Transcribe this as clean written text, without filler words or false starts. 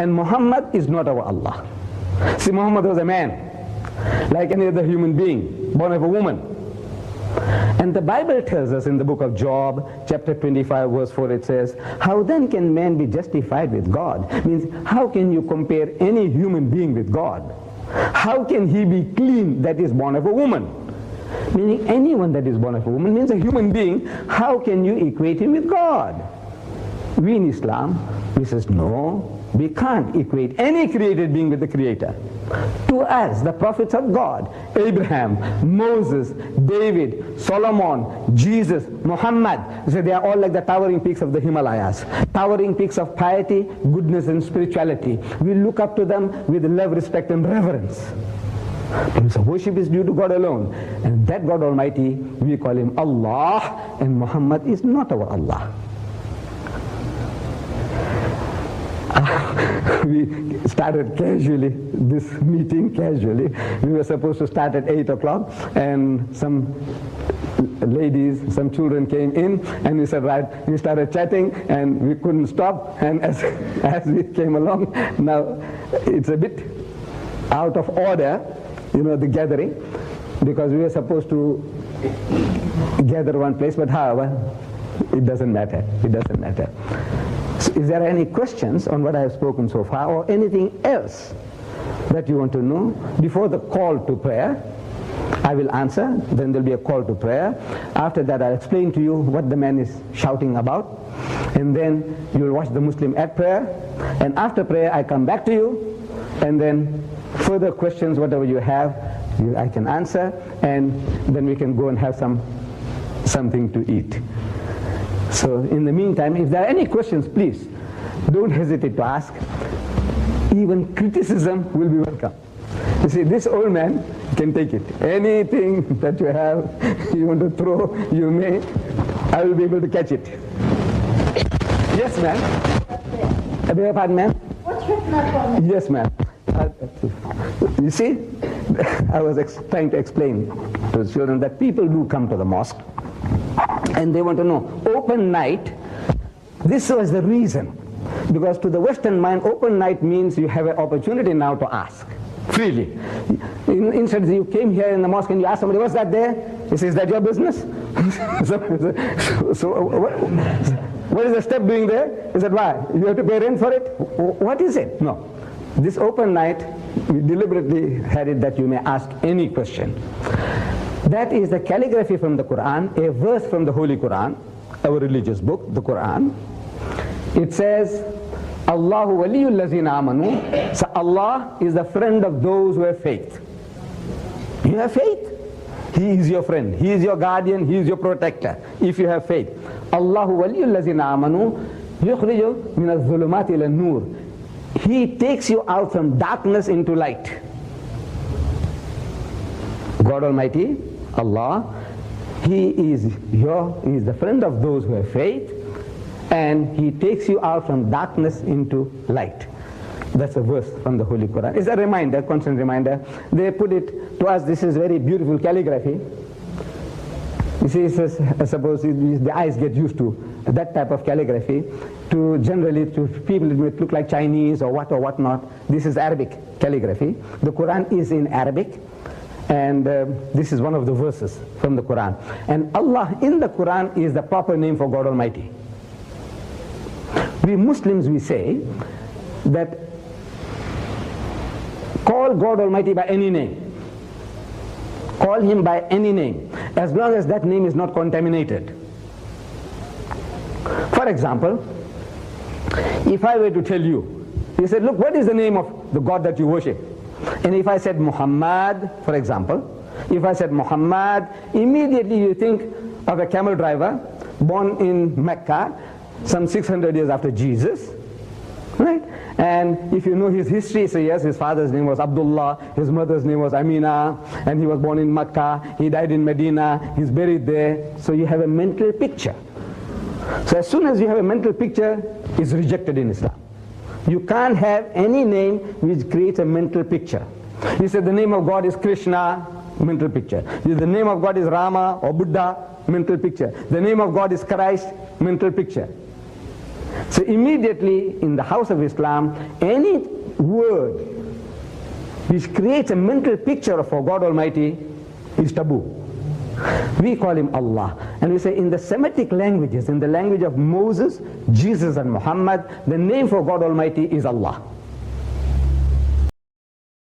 And Muhammad is not our Allah. See, Muhammad was a man, like any other human being, born of a woman. And the Bible tells us in the book of Job, chapter 25, verse 4, it says, how then can man be justified with God? Means, how can you compare any human being with God? How can he be clean that is born of a woman? Meaning anyone that is born of a woman means a human being. How can you equate him with God? We in Islam, we says, no, we can't equate any created being with the Creator. To us, the prophets of God, Abraham, Moses, David, Solomon, Jesus, Muhammad, so they are all like the towering peaks of the Himalayas, towering peaks of piety, goodness and spirituality. We look up to them with love, respect and reverence. So worship is due to God alone, and that God Almighty, we call him Allah, and Muhammad is not our Allah. We started casually, this meeting casually. We were supposed to start at 8 o'clock, and some ladies, some children came in, and we said, right, we started chatting, and we couldn't stop, and as we came along, now it's a bit out of order, you know, the gathering, because we were supposed to gather one place, but however, it doesn't matter, it doesn't matter. So is there any questions on what I have spoken so far, or anything else that you want to know before the call to prayer? I will answer, then there will be a call to prayer. After that I'll explain to you what the man is shouting about, and then you will watch the Muslim at prayer, and after prayer I come back to you, and then further questions, whatever you have, I can answer, and then we can go and have something to eat. So in the meantime, if there are any questions, please don't hesitate to ask. Even criticism will be welcome. You see, this old man can take it. Anything that you have, you want to throw, you may. I will be able to catch it. Yes, ma'am. I beg your pardon, ma'am? What's written up on it? Yes, ma'am. You see, I was trying to explain to the children that people do come to the mosque, and they want to know, open night, this was the reason. Because to the Western mind, open night means you have an opportunity now to ask, freely. Instead, you came here in the mosque and you ask somebody, what's that there? He says, is that your business? so what is the step doing there? He said, why? You have to pay rent for it? What is it? No. This open night, we deliberately had it that you may ask any question. That is the calligraphy from the Quran, a verse from the Holy Quran, our religious book, the Quran. It says, Allahu waliyul lazina amanu. So Allah is the friend of those who have faith. You have faith? He is your friend. He is your guardian. He is your protector. If you have faith. Allahu waliyul lazina amanu. Yukhriju min al-dhulumati ila nur. He takes you out from darkness into light. God Almighty, Allah, He is the friend of those who have faith, and He takes you out from darkness into light. That's a verse from the Holy Quran. It's a reminder, constant reminder. They put it to us, this is very beautiful calligraphy. You see, it says, suppose the eyes get used to that type of calligraphy, to generally to people it may look like Chinese or what not. This is Arabic calligraphy. The Quran is in Arabic, and this is one of the verses from the Quran. And Allah in the Quran is the proper name for God Almighty. We Muslims, we say that call God Almighty by any name. Call Him by any name, as long as that name is not contaminated. For example, if I were to tell you, you said, look, what is the name of the God that you worship? And if I said Muhammad, for example, if I said Muhammad, immediately you think of a camel driver born in Mecca, some 600 years after Jesus, right? And if you know his history, so yes, his father's name was Abdullah, his mother's name was Amina, and he was born in Mecca, he died in Medina, he's buried there. So you have a mental picture. So as soon as you have a mental picture, it's rejected in Islam. You can't have any name which creates a mental picture. You say the name of God is Krishna, mental picture. The name of God is Rama or Buddha, mental picture. The name of God is Christ, mental picture. So immediately in the house of Islam, any word which creates a mental picture for God Almighty is taboo. We call him Allah. And we say in the Semitic languages, in the language of Moses, Jesus and Muhammad, the name for God Almighty is Allah.